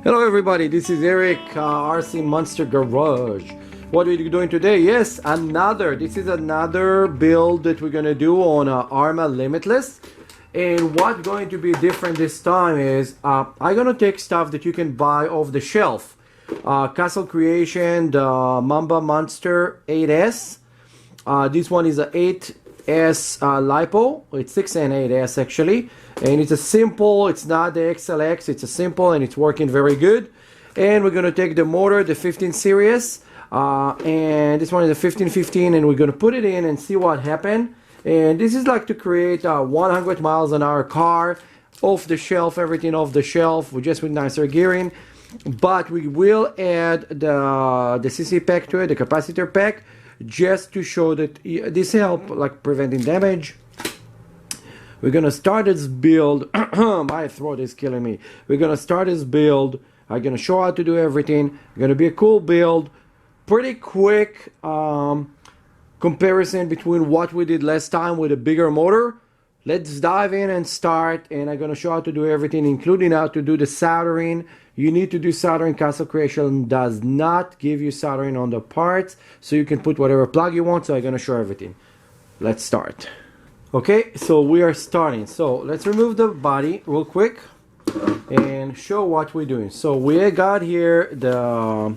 Hello everybody, this is Eric, RC Monster Garage. What are we doing today? Yes, this is another build that we're gonna do on ARRMA Limitless. And what's going to be different this time is I'm gonna take stuff that you can buy off the shelf. Castle Creation, the Mamba Monster 8S. This one is a 8S LiPo. It's 6 and 8S actually. And it's a simple, it's not the XLX, it's a simple and it's working very good. And we're gonna take the motor, the 15 series, and this one is a 1515, and we're gonna put it in and see what happened. And this is like to create a 100 miles an hour car, off the shelf, everything off the shelf, just with nicer gearing. But we will add the CC pack to it, the capacitor pack, just to show that this help like preventing damage. We're gonna start this build. My throat is killing me. We're gonna start this build. I'm gonna show how to do everything. It's gonna be a cool build. Pretty quick comparison between what we did last time with a bigger motor. Let's dive in and start. And I'm gonna show how to do everything, including how to do the soldering. You need to do soldering. Castle Creation does not give you soldering on the parts, so you can put whatever plug you want. So I'm gonna show everything. Let's start. Okay, so we are starting. So let's remove the body real quick and show what we're doing. So we got here the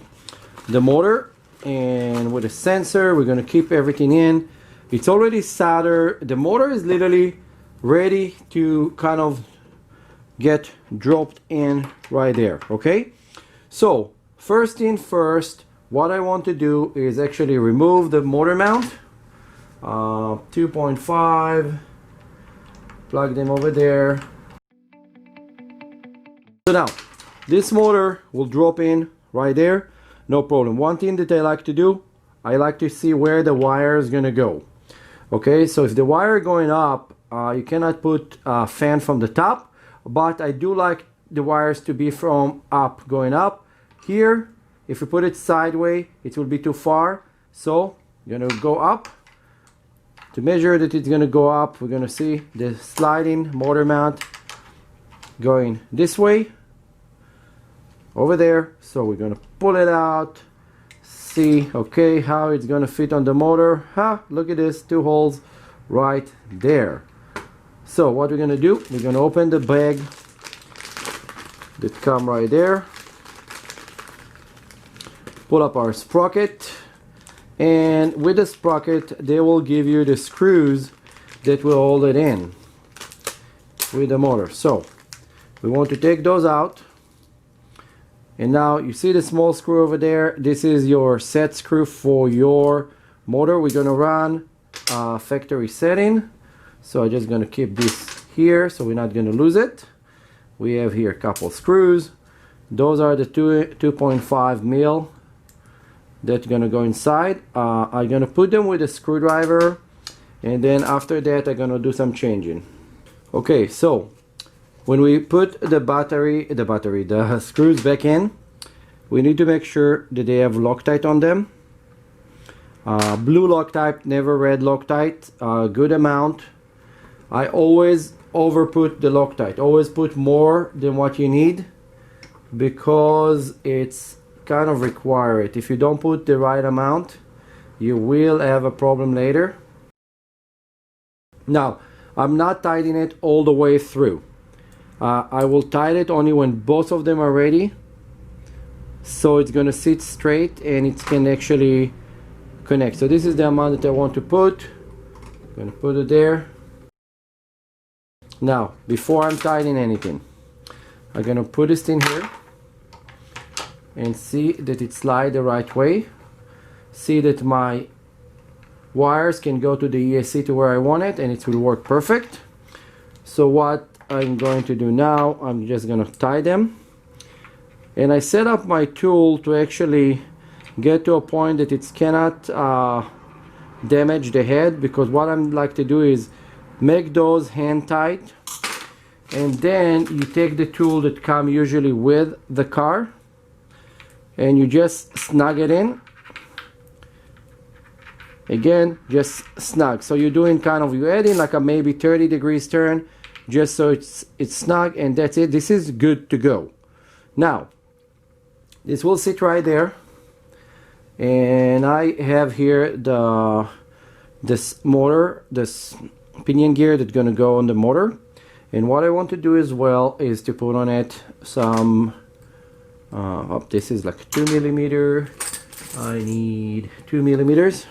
motor, and with a sensor we're gonna keep everything in. It's already soldered. The motor is literally ready to kind of get dropped in right there. Okay, so first thing first, what I want to do is actually remove the motor mount. 2.5, plug them over there. So now this motor will drop in right there, no problem. One thing that I like to do, I like to see where the wire is gonna go. Okay, so if the wire going up, you cannot put a fan from the top, but I do like the wires to be from up, going up. Here, if you put it sideways, it will be too far, so you're gonna go up. To measure that it's going to go up, we're going to see the sliding motor mount going this way, over there. So we're going to pull it out, see, okay, how it's going to fit on the motor. Look at this, 2 holes right there. So what we're going to do, we're going to open the bag that come right there, pull up our sprocket. And with the sprocket, they will give you the screws that will hold it in with the motor. So we want to take those out. And now you see the small screw over there. This is your set screw for your motor. We're going to run factory setting. So I'm just going to keep this here so we're not going to lose it. We have here a couple screws. Those are the 2.5 mil. That's gonna go inside. I'm gonna put them with a screwdriver, and then after that I'm gonna do some changing. Okay, so when we put the screws back in, we need to make sure that they have Loctite on them. Blue Loctite, never red Loctite. Good amount. I always overput the Loctite. Always put more than what you need, because it's kind of require it. If you don't put the right amount, you will have a problem later. Now, I'm not tightening it all the way through. I will tighten it only when both of them are ready, so it's going to sit straight and it can actually connect. So this is the amount that I want to put. I'm going to put it there. Now, before I'm tightening anything, I'm going to put this in here and see that it slides the right way. See that my wires can go to the ESC to where I want it, and it will work perfect. So what I'm going to do now, I'm just going to tie them. And I set up my tool to actually get to a point that it cannot damage the head, because what I like to do is make those hand tight, and then you take the tool that come usually with the car and you just snug it in. Again, just snug. So you're doing kind of, you're adding like a maybe 30 degrees turn, just so it's snug, and that's it. This is good to go. Now, this will sit right there, and I have here this motor, this pinion gear that's going to go on the motor. And what I want to do as well is to put on it some this is like 2 millimeter. I need 2 millimeters.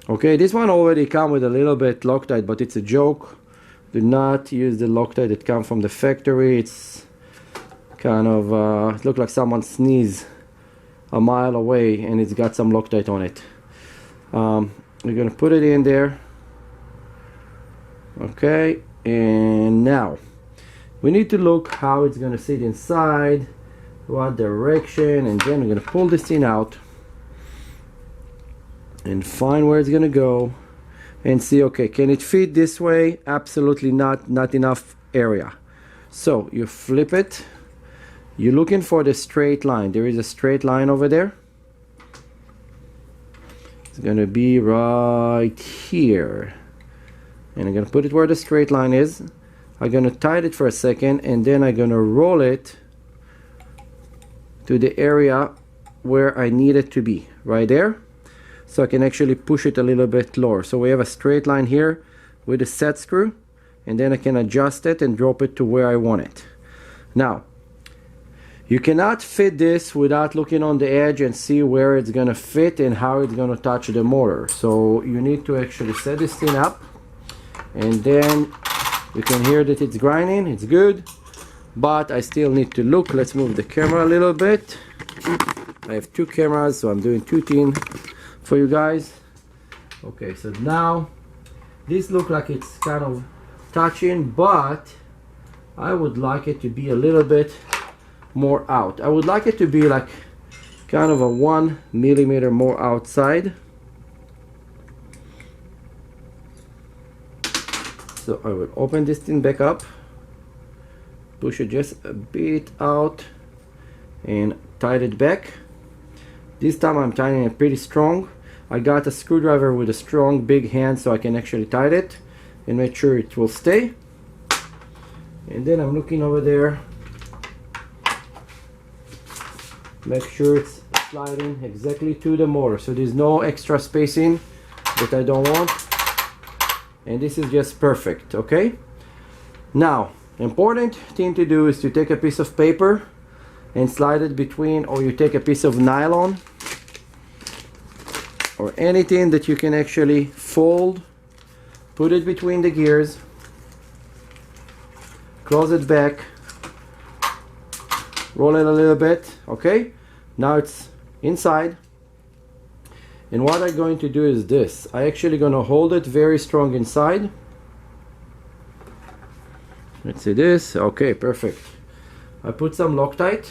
Okay, this one already come with a little bit Loctite, but it's a joke. Do not use the Loctite that come from the factory. It's kind of it look like someone sneezed a mile away and it's got some Loctite on it. We're gonna put it in there. Okay, and now we need to look how it's gonna sit inside, what direction, and then we're gonna pull this thing out and find where it's gonna go and see, okay, can it fit this way? Absolutely not enough area. So you flip it, you're looking for the straight line. There is a straight line over there. It's gonna be right here, and I'm gonna put it where the straight line is. I'm gonna tighten it for a second, and then I'm gonna roll it to the area where I need it to be, right there, so I can actually push it a little bit lower. So we have a straight line here with a set screw, and then I can adjust it and drop it to where I want it. Now, you cannot fit this without looking on the edge and see where it's gonna fit and how it's gonna touch the motor. So you need to actually set this thing up, and then you can hear that it's grinding. It's good, but I still need to look. Let's move the camera a little bit. I have two cameras, so I'm doing two things for you guys. Okay, so now this looks like it's kind of touching, but I would like it to be a little bit more out. I would like it to be like kind of a 1 millimeter more outside. So I will open this thing back up, push it just a bit out, and tighten it back. This time I'm tightening it pretty strong. I got a screwdriver with a strong big hand, so I can actually tighten it and make sure it will stay. And then I'm looking over there, make sure it's sliding exactly to the motor, so there's no extra spacing that I don't want, and this is just perfect. Okay, now important thing to do is to take a piece of paper and slide it between, or you take a piece of nylon or anything that you can actually fold, put it between the gears, close it back, roll it a little bit. Okay, now it's inside, and what I'm going to do is this. I'm actually going to hold it very strong inside. Let's see this. Okay, perfect. I put some Loctite.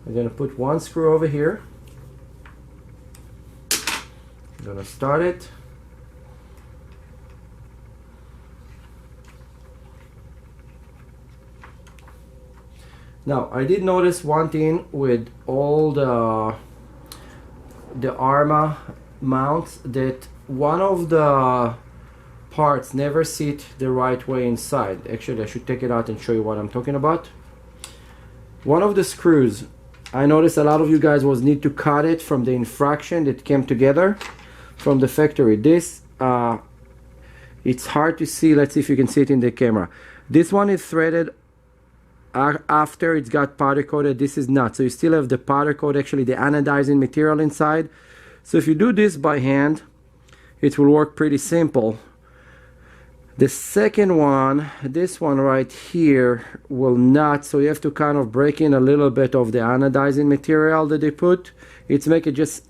I'm going to put one screw over here. I'm going to start it. Now, I did notice one thing with all the ARRMA mounts, that one of the parts never sit the right way inside. Actually, I should take it out and show you what I'm talking about. One of the screws, I noticed a lot of you guys was need to cut it from the infraction that came together from the factory. This, it's hard to see. Let's see if you can see it in the camera. This one is threaded after it's got powder coated. This is not, so you still have the powder coat, actually the anodizing material inside. So if you do this by hand, it will work pretty simple. The second one, this one right here, will not, so you have to kind of break in a little bit of the anodizing material that they put. It's make it just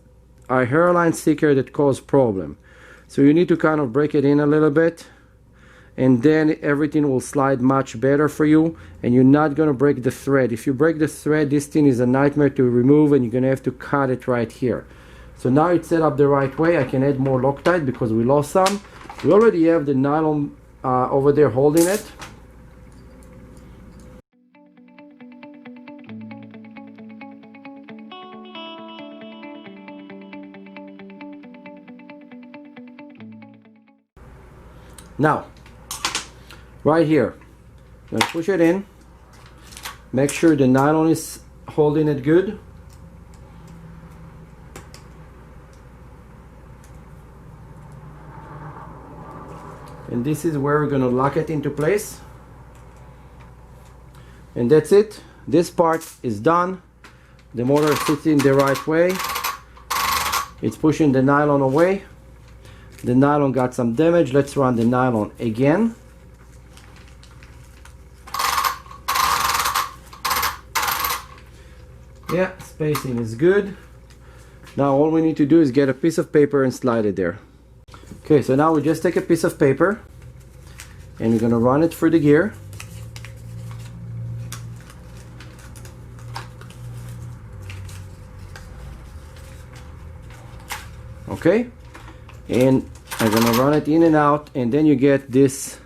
a hairline sticker that cause problem. So you need to kind of break it in a little bit, and then everything will slide much better for you, and you're not going to break the thread. If you break the thread, this thing is a nightmare to remove, and you're going to have to cut it right here. So now it's set up the right way. I can add more Loctite because we lost some. We already have the nylon over there holding it. Now, right here, I'm going to push it in, make sure the nylon is holding it good. And this is where we're going to lock it into place. And that's it. This part is done. The motor sits in the right way. It's pushing the nylon away. The nylon got some damage. Let's run the nylon again. Yeah, spacing is good. Now all we need to do is get a piece of paper and slide it there. Okay, so now we just take a piece of paper and we're gonna run it through the gear. Okay, and I'm gonna run it in and out, and then you get this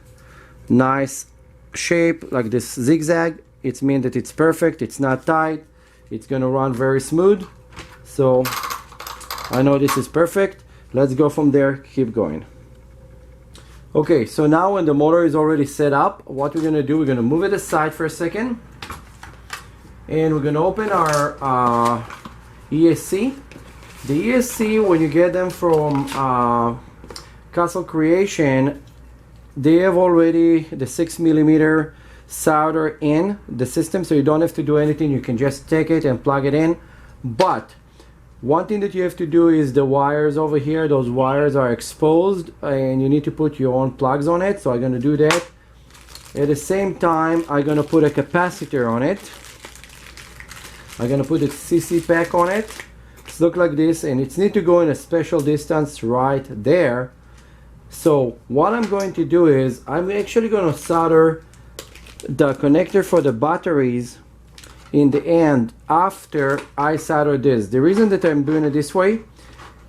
nice shape like this zigzag. It means that it's perfect, it's not tight, it's gonna run very smooth. So I know this is perfect. Let's go from there, keep going. Okay, so now when the motor is already set up, what we're gonna do, we're gonna move it aside for a second, and we're gonna open our ESC. The ESC, when you get them from Castle Creation, they have already the 6mm solder in the system, so you don't have to do anything. You can just take it and plug it in. But one thing that you have to do is the wires over here, those wires are exposed and you need to put your own plugs on it. So I'm going to do that. At the same time, I'm going to put a capacitor on it. I'm going to put a CC pack on it. It's look like this, and it's need to go in a special distance right there. So what I'm going to do is I'm actually going to solder the connector for the batteries in the end after I solder this. The reason that I'm doing it this way,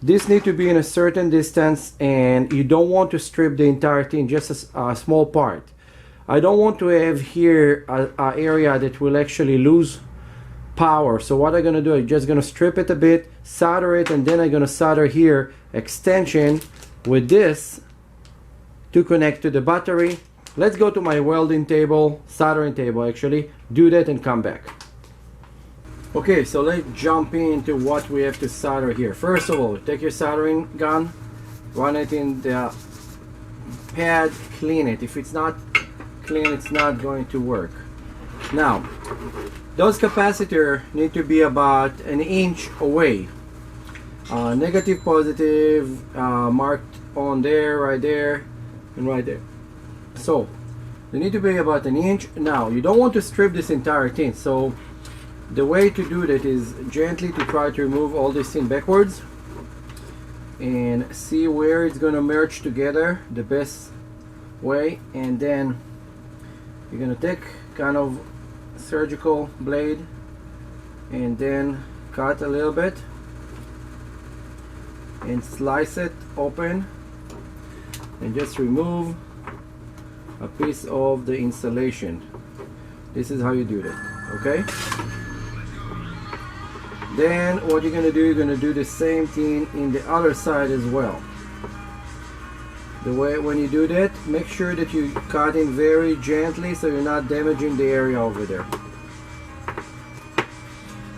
this need to be in a certain distance, and you don't want to strip the entire thing, just a small part. I don't want to have here a area that will actually lose power. So what I'm going to do, I'm just going to strip it a bit, solder it, and then I'm going to solder here extension with this to connect to the battery. Let's go to my welding table, soldering table actually, do that and come back. Okay, so let's jump into what we have to solder here. First of all, take your soldering gun, run it in the pad, clean it. If it's not clean, it's not going to work. Now, those capacitors need to be about an inch away. Negative, positive, marked on there, right there, and right there. So, they need to be about an inch. Now, you don't want to strip this entire thing. So, the way to do that is gently to try to remove all this thing backwards and see where it's going to merge together the best way. And then you're going to take kind of surgical blade and then cut a little bit and slice it open and just remove a piece of the insulation. This is how you do that, okay? Then what you're gonna do, you're gonna do the same thing in the other side as well. The way when you do that, make sure that you cut in very gently so you're not damaging the area over there.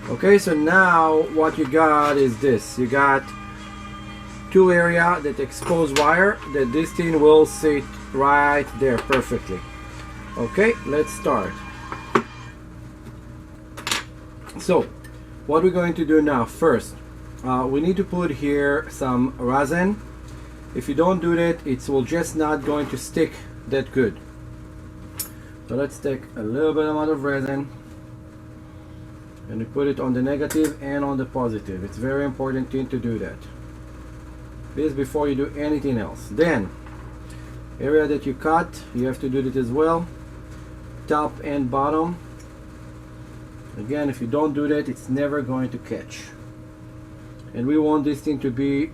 Okay, so now what you got is this. You got two areas that expose wire that this thing will sit right there perfectly. Okay, let's start. So what we're going to do now, first we need to put here some resin. If you don't do that, it will just not going to stick that good. So let's take a little bit amount of resin and we put it on the negative and on the positive. It's very important thing to do that. This before you do anything else. Then area that you cut, you have to do that as well, top and bottom. Again, if you don't do that, it's never going to catch. And we want this thing to be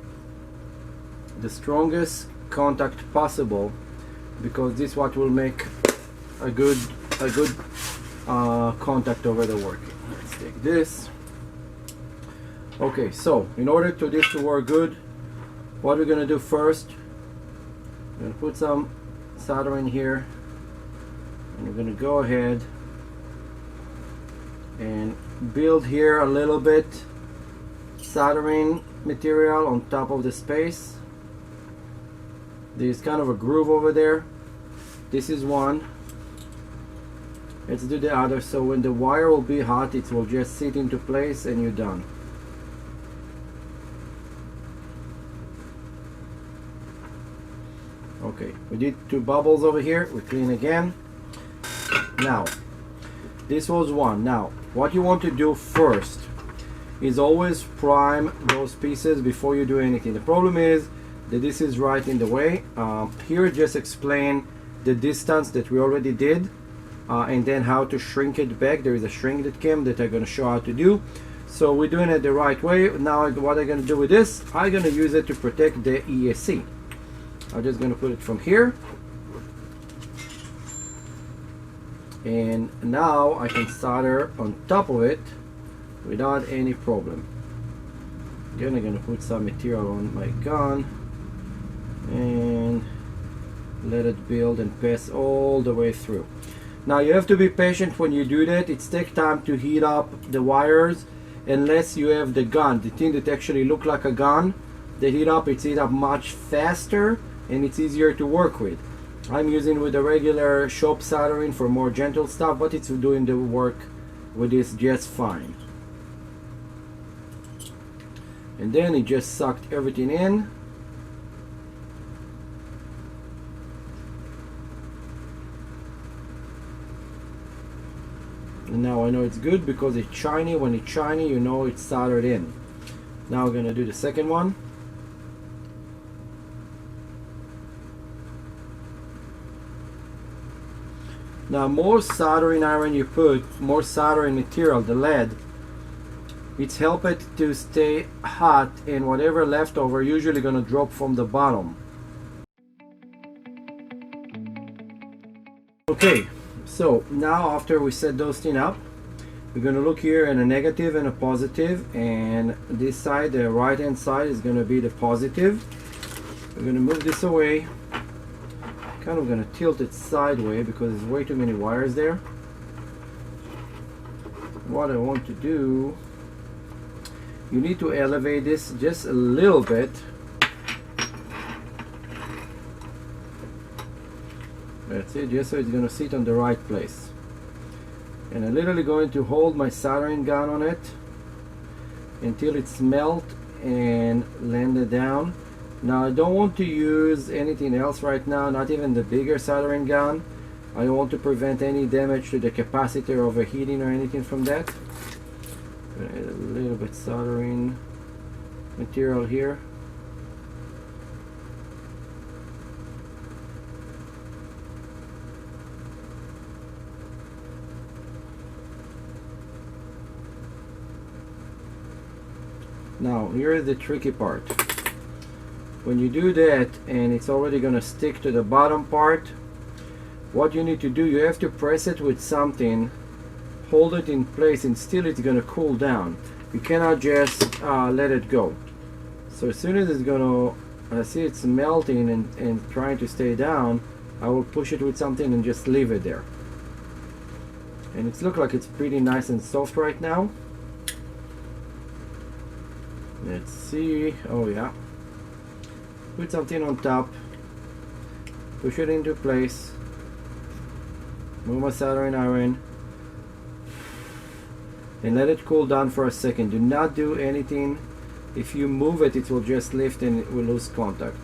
the strongest contact possible, because this what will make a good contact over the working. Let's take this. Okay, so in order to this to work good, what we're gonna do first, we're gonna put some solder in here, and we're gonna go ahead and build here a little bit soldering material on top of the space. There's kind of a groove over there. This is one. Let's do the other, so when the wire will be hot, it will just sit into place and you're done. Okay, we did 2 bubbles over here. We clean again. Now, this was one. Now, what you want to do first is always prime those pieces before you do anything. The problem is that this is right in the way. Here just explain the distance that we already did, and then how to shrink it back. There is a shrink that came that I'm going to show how to do. So we're doing it the right way. Now what I'm going to do with this, I'm going to use it to protect the ESC. I'm just going to put it from here, and now I can solder on top of it without any problem. Again, I'm going to put some material on my gun and let it build and pass all the way through. Now you have to be patient when you do that. It takes time to heat up the wires unless you have the gun, the thing that actually look like a gun. They heat up, it's heat up much faster and it's easier to work with. I'm using with the regular shop soldering for more gentle stuff, but it's doing the work with this just fine. And then it just sucked everything in. And now I know it's good because it's shiny. When it's shiny, you know it's soldered in. Now we're gonna do the second one. Now more soldering iron you put, more soldering material, the lead, it's help it to stay hot, and whatever leftover usually gonna drop from the bottom. Okay, so now after we set those things up, we're gonna look here in a negative and a positive, and this side, the right hand side, is gonna be the positive. We're gonna move this away. Kind of gonna tilt it sideways because there's way too many wires there. What I want to do, you need to elevate this just a little bit. That's it, just so it's gonna sit on the right place. And I'm literally going to hold my soldering gun on it until it's melt and landed down. Now I don't want to use anything else right now, not even the bigger soldering gun. I don't want to prevent any damage to the capacitor overheating or anything from that. I'm gonna add a little bit soldering material here. Now here is the tricky part. When you do that and it's already gonna stick to the bottom part, what you need to do, you have to press it with something, hold it in place, and still it's gonna cool down. You cannot just let it go. So as soon as it's gonna, I see it's melting and trying to stay down, I will push it with something and just leave it there. And it's look like it's pretty nice and soft right now. Let's see, oh yeah. Put something on top, push it into place, move my soldering iron, and let it cool down for a second. Do not do anything. If you move it, it will just lift and it will lose contact.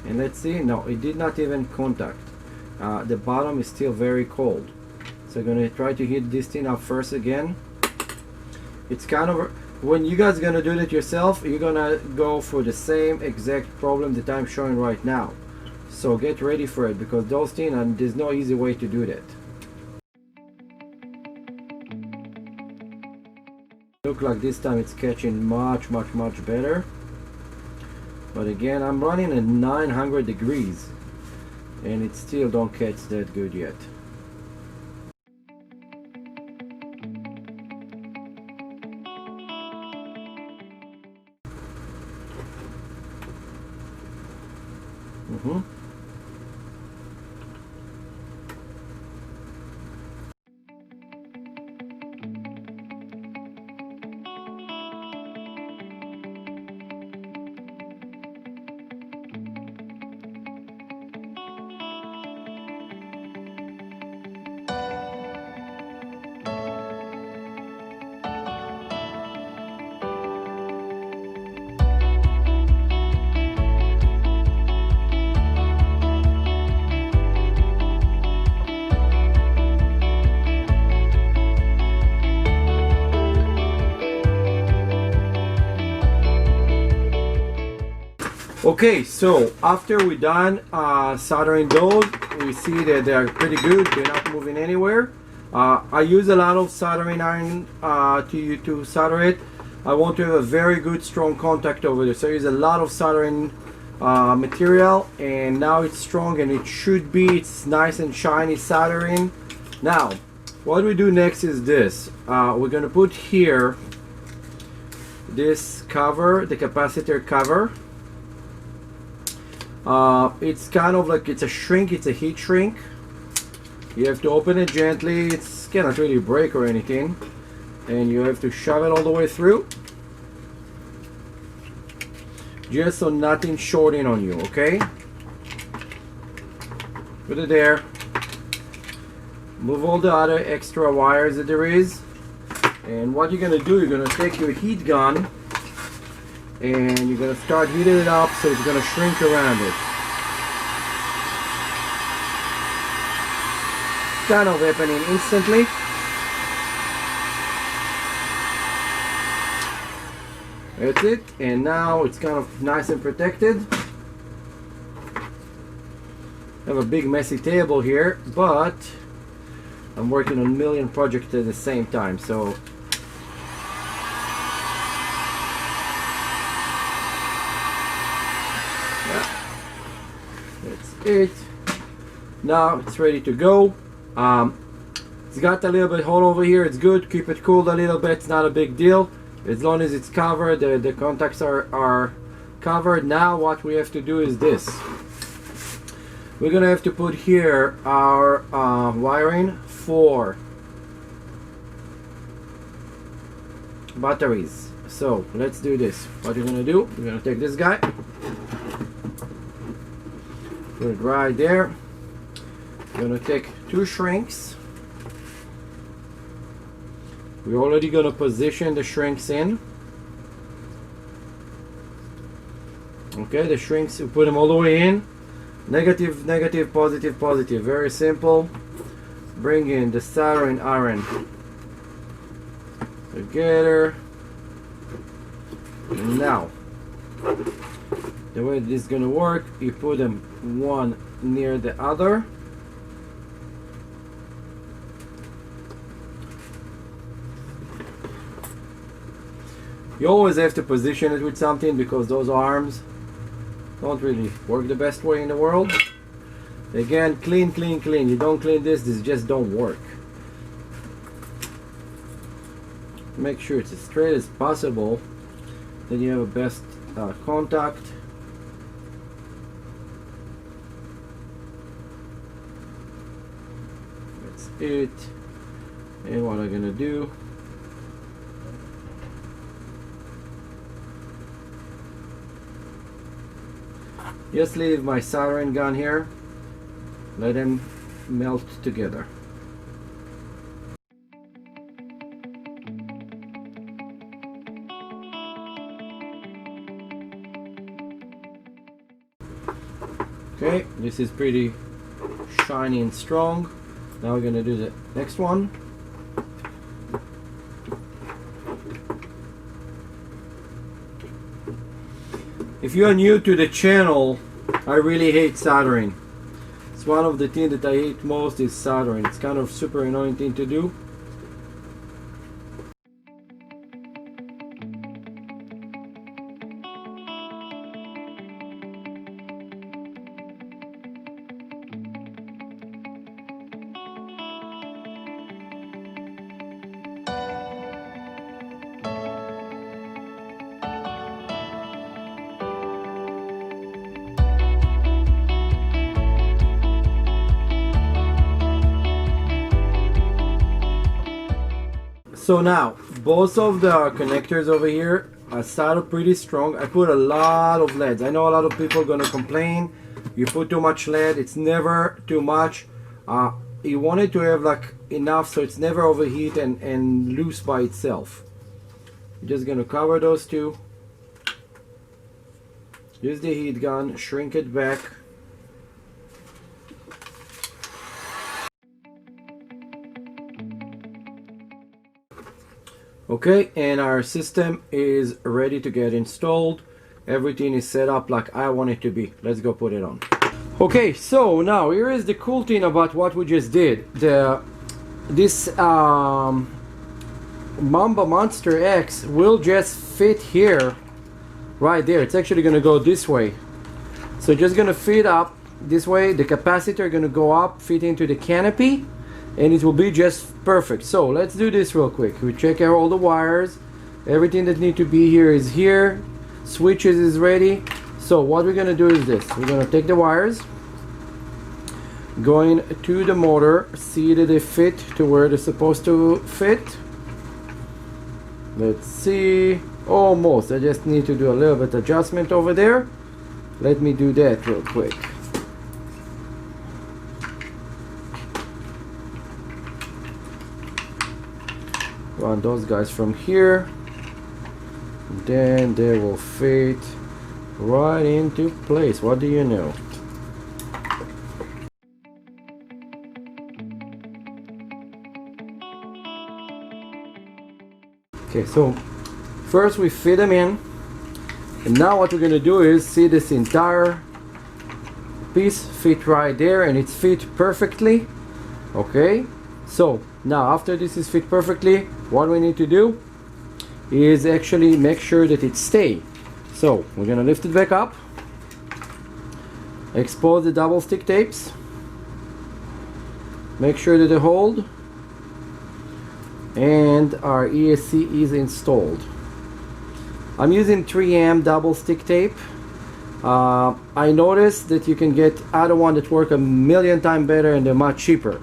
And let's see, no, it did not even contact. The bottom is still very cold. So I'm gonna try to heat this thing up first again. It's kind of, when you guys gonna do it yourself, you're gonna go for the same exact problem that I'm showing right now. So get ready for it, because those things, and there's no easy way to do that. Look like this time it's catching much better. But again, I'm running at 900 degrees and it still don't catch that good yet. Okay, so after we're done soldering those, we see that they are pretty good. They're not moving anywhere. I use a lot of soldering iron to solder it. I want to have a very good strong contact over there, so I use a lot of soldering material, and now it's strong and it should be. It's nice and shiny soldering. Now what we do next is this. We're going to put here this cover, the capacitor cover. It's kind of like, it's a shrink, it's a heat shrink. You have to open it gently. It's cannot really break or anything, and you have to shove it all the way through, just so nothing shorting on you. Okay, put it there. Move all the other extra wires that there is, and what you're gonna do, you're gonna take your heat gun and you're gonna start heating it up, so it's gonna shrink around it. Kind of happening instantly. That's it, and now it's kind of nice and protected. I have a big messy table here, but I'm working on a million projects at the same time, so yeah, that's it. Now it's ready to go. It's got a little bit hole over here. It's good. Keep it cooled a little bit. It's not a big deal as long as it's covered. The contacts are covered. Now what we have to do is this. We're gonna have to put here our wiring for batteries. So let's do this. What you're gonna do, you're gonna take this guy, put it right there. You're gonna take two shrinks. We're already gonna position the shrinks in. Okay, the shrinks, we put them all the way in. Negative, negative, positive, positive. Very simple. Bring in the soldering iron together. And now, the way this is gonna work, you put them one near the other. You always have to position it with something, because those arms don't really work the best way in the world. Again, clean, clean, clean. You don't clean this just don't work. Make sure it's as straight as possible. Then you have a best contact. That's it. And what I'm gonna do, just leave my soldering gun here. Let them melt together. Okay, this is pretty shiny and strong. Now we're gonna do the next one. If you are new to the channel, I really hate soldering. It's one of the things that I hate most is soldering. It's kind of super annoying thing to do. So now, both of the connectors over here are soldered pretty strong. I put a lot of leads. I know a lot of people are gonna complain, you put too much lead. It's never too much. You want it to have like enough so it's never overheat and loose by itself. You're just gonna cover those two. Use the heat gun, shrink it back. Okay, and our system is ready to get installed. everything is set up like I want it to be. Let's go put it on. Okay, so now here is the cool thing about what we just did. This Mamba Monster X will just fit here, right there. It's actually gonna go this way. So just gonna fit up this way. The capacitor gonna go up, fit into the canopy, and it will be just perfect. So let's do this real quick. We check out all the wires. Everything that need to be here is here. Switches is ready. So what we're gonna do is this. We're gonna take the wires, going to the motor, see that they fit to where they're supposed to fit. Let's see, almost. I just need to do a little bit adjustment over there. Let me do that real quick. Run those guys from here, then they will fit right into place. What do you know? Okay, so first we fit them in, and now what we're gonna do is see this entire piece fit right there, and it's fit perfectly. Okay, so now after this is fit perfectly, what we need to do is actually make sure that it stays. So we're gonna lift it back up, expose the double stick tapes, make sure that they hold, and our ESC is installed. I'm using 3M double stick tape. I noticed that you can get other one that work a million times better and they're much cheaper.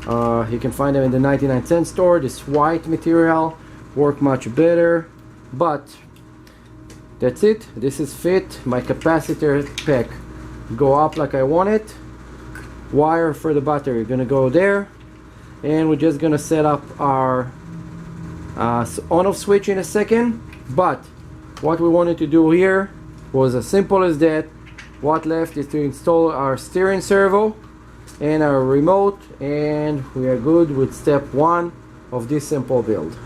You can find them in the 99-cent store. This white material work much better, but that's it. This is fit. My capacitor pack go up like I want it. Wire for the battery gonna go there, and we're just gonna set up our on-off switch in a second. But what we wanted to do here was as simple as that. What left is to install our steering servo and our remote, and we are good with step one of this simple build.